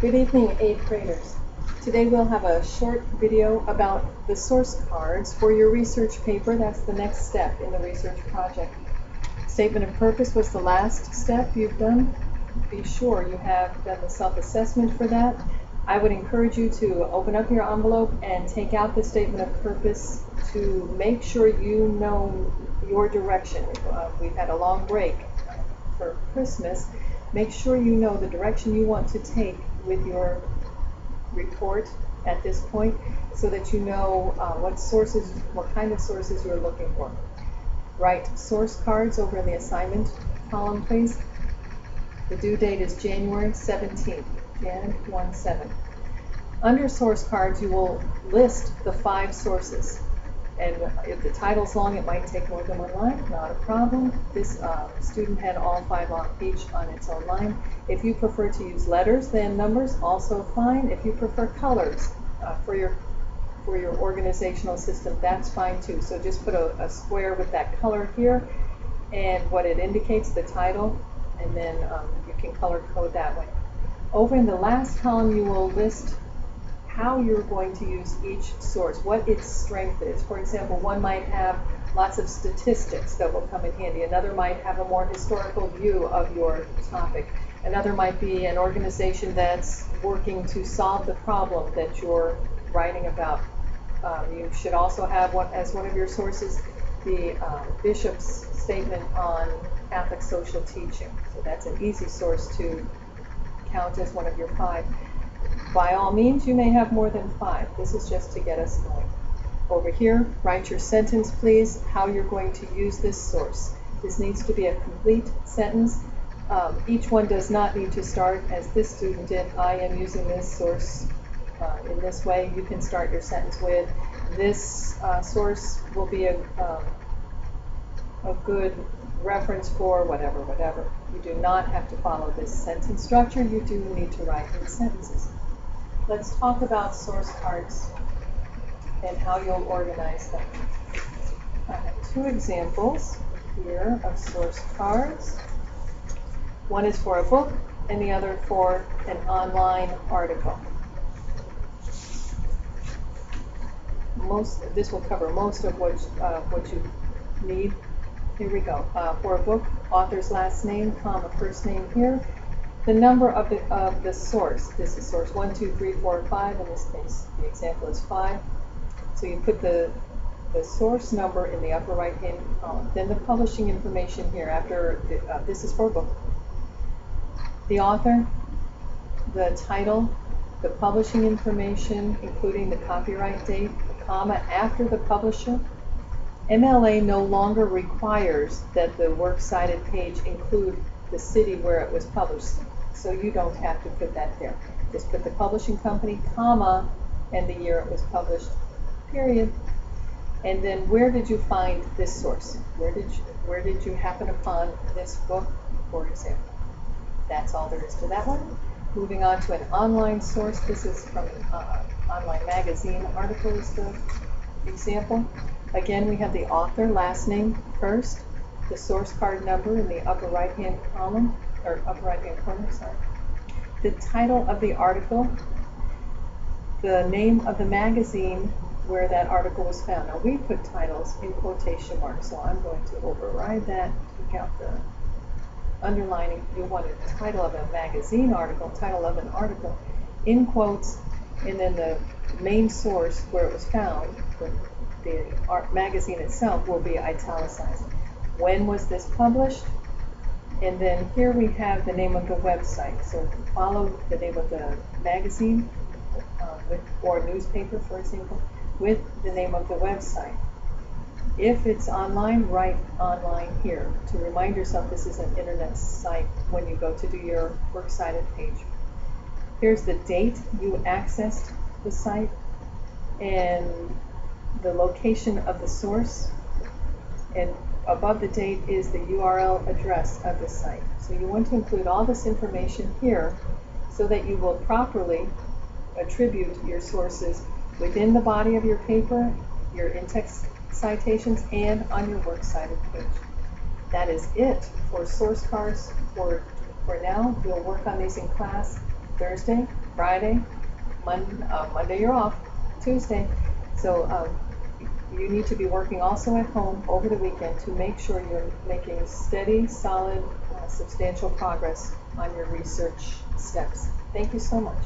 Good evening, 8th graders. Today we'll have a short video about the source cards for your research paper. That's the next step in the research project. Statement of purpose was the last step you've done. Be sure you have done the self-assessment for that. I would encourage you to open up your envelope and take out the statement of purpose to make sure you know your direction. We've had a long break for Christmas. Make sure you know the direction you want to take with your report at this point so that you know what kind of sources you're looking for. Write source cards over in the assignment column, please. The due date is January 17th, Jan 17. Under source cards, you will list the 5 sources. And if the title's long, it might take more than one line, not a problem. This student had all 5 on each on its own line. If you prefer to use letters than numbers, also fine. If you prefer colors for your organizational system, that's fine too. So just put a square with that color here and what it indicates, the title, and then you can color code that way. Over in the last column, you will list how you're going to use each source, what its strength is. For example, one might have lots of statistics that will come in handy. Another might have a more historical view of your topic. Another might be an organization that's working to solve the problem that you're writing about. You should also have as one of your sources the bishop's statement on Catholic social teaching. So that's an easy source to count as one of your 5. By all means, you may have more than 5. This is just to get us going. Over here, write your sentence, please, how you're going to use this source. This needs to be a complete sentence. Each one does not need to start as this student did. I am using this source in this way. You can start your sentence with, this source will be a good reference for whatever. You do not have to follow this sentence structure. You do need to write in sentences. Let's talk about source cards and how you'll organize them. I have 2 examples here of source cards. One is for a book and the other for an online article. This will cover most of what you need. Here we go. For a book, author's last name, comma, first name here. The number of the source. This is source 1, 2, 3, 4, 5. In this case, the example is 5. So you put the source number in the upper right-hand column. Then the publishing information here. After this is for a book. The author, the title, the publishing information, including the copyright date, the comma after the publisher. MLA no longer requires that the works cited page include the city where it was published, so you don't have to put that there. Just put the publishing company, comma, and the year it was published, period. And then where did you find this source? Where did you happen upon this book, for example? That's all there is to that one. Moving on to an online source. This is from an online magazine article is the example. Again, we have the author, last name first, the source card number in the upper right-hand column, or upper right-hand corner, sorry. The title of the article, the name of the magazine where that article was found. Now, we put titles in quotation marks, so I'm going to override that, take out the underlining. You want a title of a magazine article, title of an article, in quotes, and then the main source where it was found, the magazine itself, will be italicized. When was this published? And then here we have the name of the website. So follow the name of the magazine or newspaper, for example, with the name of the website. If it's online, write online here to remind yourself this is an internet site when you go to do your works cited page. Here's the date you accessed the site and the location of the source, and above the date is the URL address of the site. So you want to include all this information here so that you will properly attribute your sources within the body of your paper, your in-text citations, and on your works cited page. That is it for source cards for now. We'll work on these in class Thursday. Friday, Monday you're off, Tuesday. So you need to be working also at home over the weekend to make sure you're making steady, solid, substantial progress on your research steps. Thank you so much.